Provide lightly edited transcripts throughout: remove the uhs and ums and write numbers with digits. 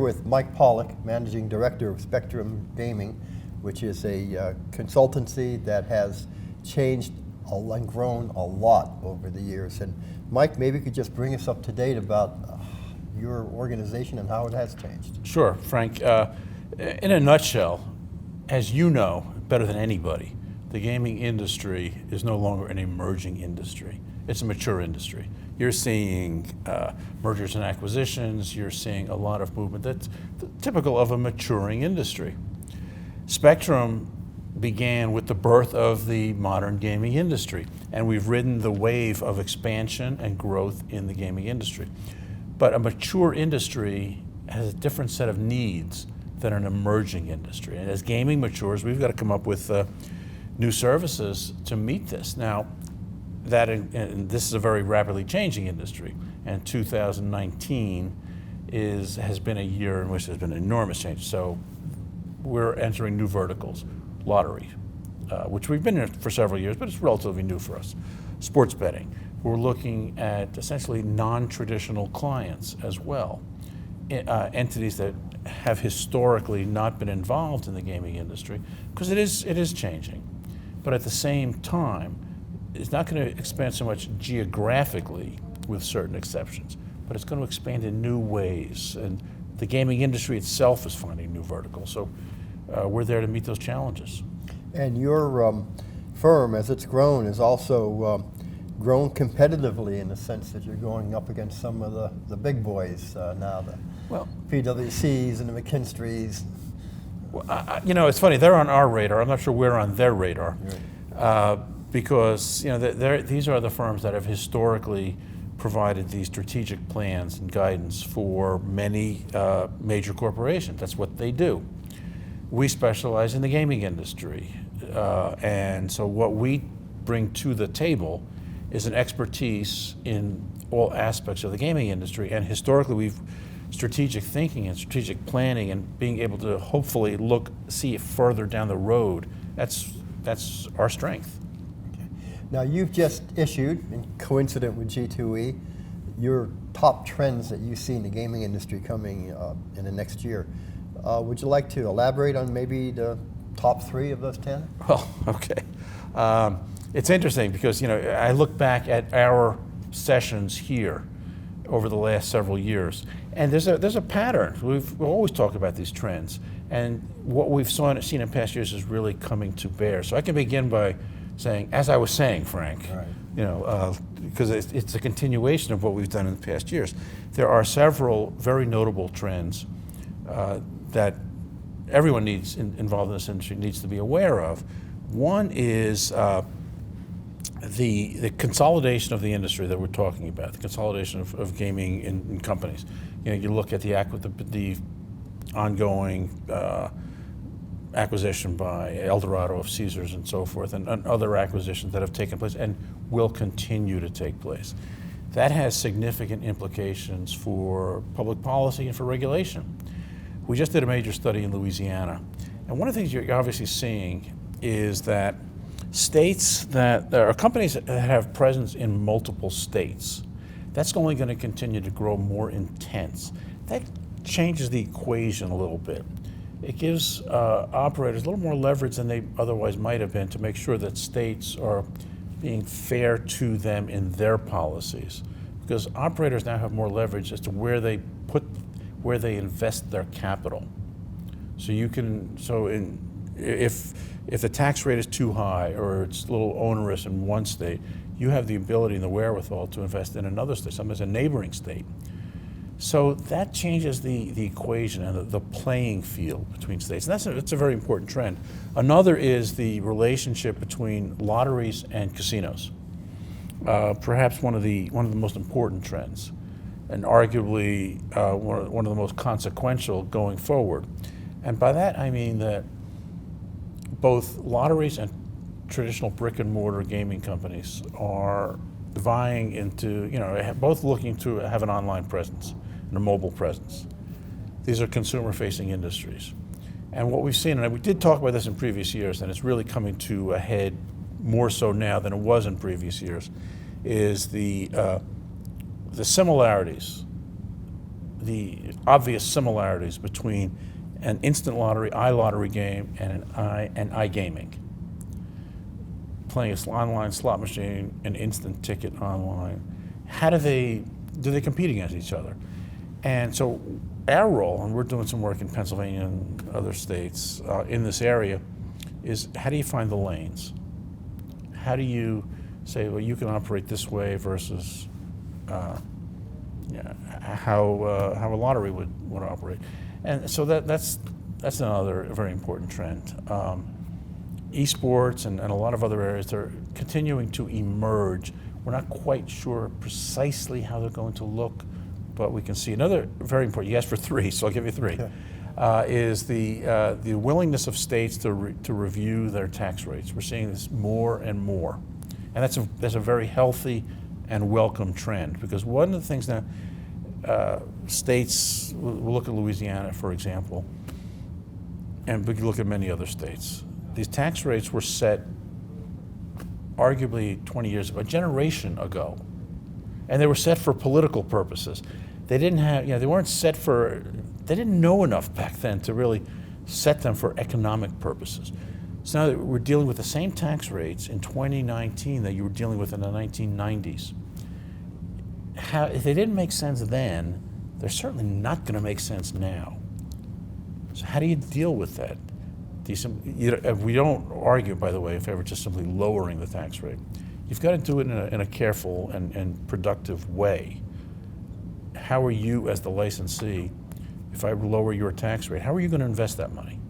with Mike Pollock, Managing Director of Spectrum Gaming, which is a consultancy that has changed and grown a lot over the years. And Mike, maybe you could just bring us up to date about your organization and how it has changed. Sure, Frank. In a nutshell, as you know better than anybody, the gaming industry is no longer an emerging industry. It's a mature industry. You're seeing mergers and acquisitions, you're seeing a lot of movement that's typical of a maturing industry. Spectrum began with the birth of the modern gaming industry, and we've ridden the wave of expansion and growth in the gaming industry. But a mature industry has a different set of needs than an emerging industry. And as gaming matures, we've got to come up with new services to meet this. Now, and this is a very rapidly changing industry, and 2019 has been a year in which there's been enormous change. So we're entering new verticals, lottery, which we've been in for several years, but it's relatively new for us. Sports betting. We're looking at essentially non-traditional clients as well, entities that have historically not been involved in the gaming industry, because it is changing. But at the same time, it's not going to expand so much geographically, with certain exceptions, but it's going to expand in new ways. And the gaming industry itself is finding new verticals. So we're there to meet those challenges. And your firm, as it's grown, is also grown competitively in the sense that you're going up against some of the big boys now, the PwCs and the McKinstries. Well, it's funny, they're on our radar. I'm not sure we're on their radar. Right. Because these are the firms that have historically provided these strategic plans and guidance for many major corporations. That's what they do. We specialize in the gaming industry. And so what we bring to the table is an expertise in all aspects of the gaming industry. And historically, we've strategic thinking and strategic planning and being able to hopefully see it further down the road. That's our strength. Okay. Now, you've just issued, and coincident with G2E, your top trends that you see in the gaming industry coming in the next year. Would you like to elaborate on maybe the top 3 of those 10? Well, okay. It's interesting because I look back at our sessions here over the last several years, and there's a pattern. We've always talked about these trends, and what we've seen in past years is really coming to bear. So I can begin by saying, as I was saying, Frank, right. Because it's a continuation of what we've done in the past years. There are several very notable trends that everyone involved in this industry needs to be aware of. One is the consolidation of the industry that we're talking about, the consolidation of gaming in companies. You look at the ongoing acquisition by Eldorado of Caesars and so forth, and other acquisitions that have taken place and will continue to take place. That has significant implications for public policy and for regulation. We just did a major study in Louisiana, and one of the things you're obviously seeing is that states there are companies that have presence in multiple states. That's only going to continue to grow more intense. That changes the equation a little bit. It gives operators a little more leverage than they otherwise might have been to make sure that states are being fair to them in their policies, because operators now have more leverage as to where they invest their capital. So if the tax rate is too high or it's a little onerous in one state, you have the ability and the wherewithal to invest in another state, sometimes a neighboring state. So that changes the equation and the playing field between states, and that's a very important trend. Another is the relationship between lotteries and casinos. Perhaps one of the most important trends, and arguably one of the most consequential going forward. And by that I mean that both lotteries and traditional brick and mortar gaming companies are vying both looking to have an online presence and a mobile presence. These are consumer-facing industries. And what we've seen, and we did talk about this in previous years, and it's really coming to a head more so now than it was in previous years, is the similarities the obvious similarities between an instant lottery, iLottery game, and an iGaming. Playing an online slot machine, an instant ticket online. How do they compete against each other? And so our role, and we're doing some work in Pennsylvania and other states in this area, is how do you find the lanes? How do you say, well, you can operate this way versus how a lottery would operate? And so that's another very important trend. Esports and a lot of other areas, they're continuing to emerge. We're not quite sure precisely how they're going to look, but we can see. Another very important, you asked for three, so I'll give you three, is the willingness of states to review their tax rates. We're seeing this more and more. And that's a very healthy and welcome trend, because one of the things now, states, we'll look at Louisiana, for example, and we can look at many other states. These tax rates were set arguably 20 years ago, a generation ago, and they were set for political purposes. They didn't have, they weren't set for, they didn't know enough back then to really set them for economic purposes. So now that we're dealing with the same tax rates in 2019 that you were dealing with in the 1990s. If they didn't make sense then, they're certainly not going to make sense now. So how do you deal with that? We don't argue, by the way, in favor of just simply lowering the tax rate. You've got to do it in a careful and productive way. How are you, as the licensee, if I lower your tax rate, how are you going to invest that money?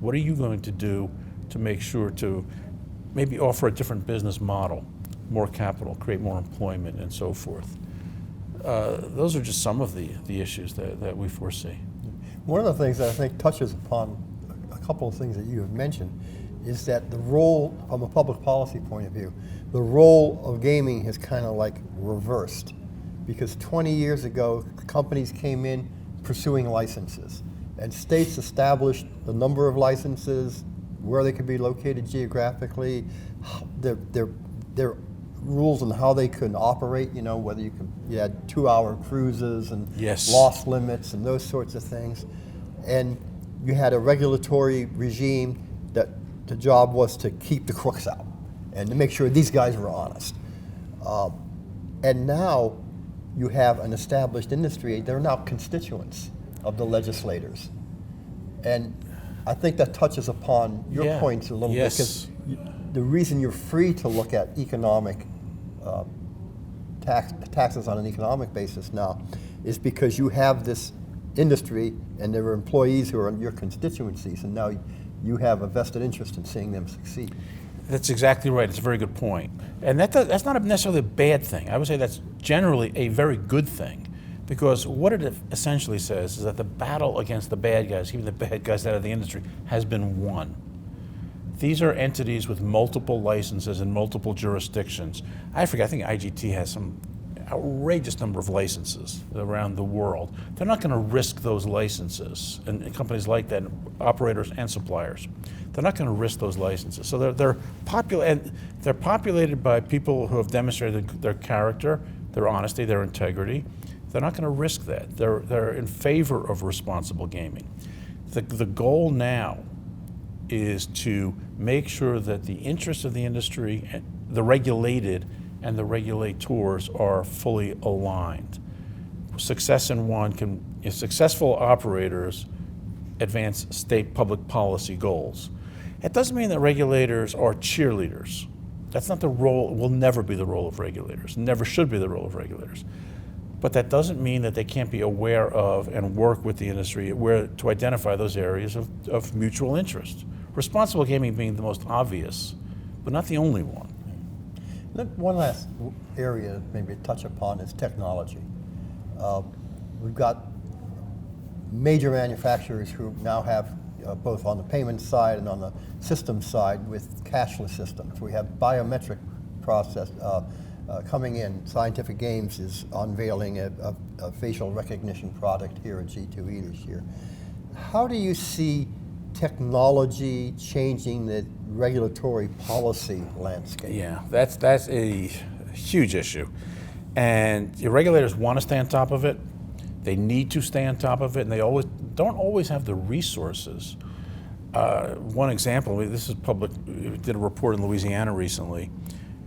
What are you going to do to make sure to maybe offer a different business model, more capital, create more employment, and so forth? Those are just some of the issues that we foresee. One of the things that I think touches upon a couple of things that you have mentioned is that the role, from a public policy point of view, the role of gaming has kind of like reversed. Because 20 years ago, companies came in pursuing licenses, and states established the number of licenses, where they could be located geographically, their rules on how they could operate, whether you had 2-hour cruises and loss limits and those sorts of things. And you had a regulatory regime that the job was to keep the crooks out and to make sure these guys were honest. And now you have an established industry. They're now constituents of the legislators. And I think that touches upon your points a little bit, because the reason you're free to look at economic taxes on an economic basis now is because you have this industry and there are employees who are in your constituencies, and now you have a vested interest in seeing them succeed. That's exactly right. It's a very good point. And that's not necessarily a bad thing. I would say that's generally a very good thing, because what it essentially says is that the battle against the bad guys, even the bad guys out of the industry, has been won. These are entities with multiple licenses in multiple jurisdictions. I think IGT has some outrageous number of licenses around the world. They're not going to risk those licenses, and companies like that, operators and suppliers, they're not going to risk those licenses. So they're populated by people who have demonstrated their character, their honesty, their integrity. They're not going to risk that. They're in favor of responsible gaming. The goal now is to make sure that the interests of the industry, the regulated and the regulators, are fully aligned. Success in one successful operators advance state public policy goals. It doesn't mean that regulators are cheerleaders. That's not the role, will never be the role of regulators, never should be the role of regulators. But that doesn't mean that they can't be aware of and work with the industry to identify those areas of mutual interest. Responsible gaming being the most obvious, but not the only one. One last area maybe to touch upon is technology. We've got major manufacturers who now have, both on the payment side and on the system side, with cashless systems. We have biometric process coming in. Scientific Games is unveiling a facial recognition product here at G2E this year. How do you see technology changing the regulatory policy landscape? Yeah, that's a huge issue. And the regulators want to stay on top of it, They need to stay on top of it, and they don't always have the resources. One example, this is public, we did a report in Louisiana recently,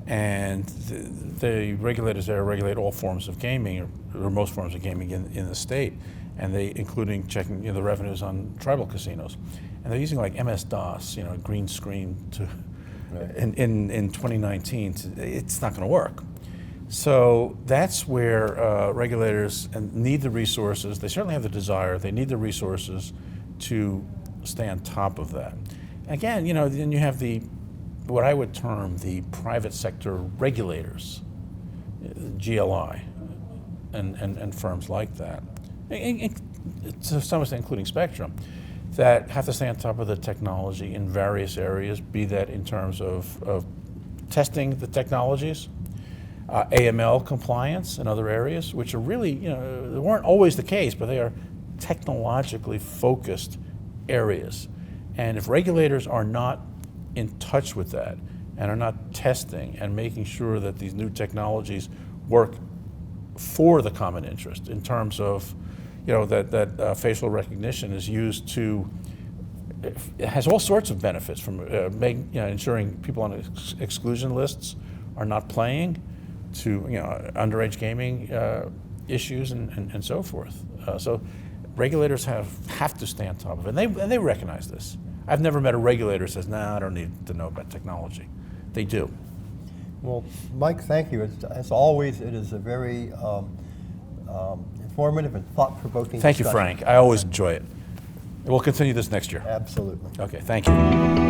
and the regulators there regulate all forms of gaming, or most forms of gaming in the state, and including checking the revenues on tribal casinos. And they're using like MS-DOS, green screen in 2019. It's not going to work. So that's where regulators need the resources. They certainly have the desire. They need the resources to stay on top of that. Again, then you have what I would term the private sector regulators, GLI, and firms like that, to some extent including Spectrum, that have to stay on top of the technology in various areas, be that in terms of testing the technologies, AML compliance in other areas, which are really, they weren't always the case, but they are technologically focused areas. And if regulators are not in touch with that and are not testing and making sure that these new technologies work for the common interest in terms of, that facial recognition is used to, it has all sorts of benefits from ensuring people on exclusion lists are not playing, to underage gaming issues and so forth. So regulators have to stay on top of it, and they recognize this. I've never met a regulator who says, "Nah, I don't need to know about technology." They do. Well, Mike, thank you. As always, it is a very informative and thought-provoking Thank you, discussion. Frank. I always enjoy it. We'll continue this next year. Absolutely. Okay, thank you.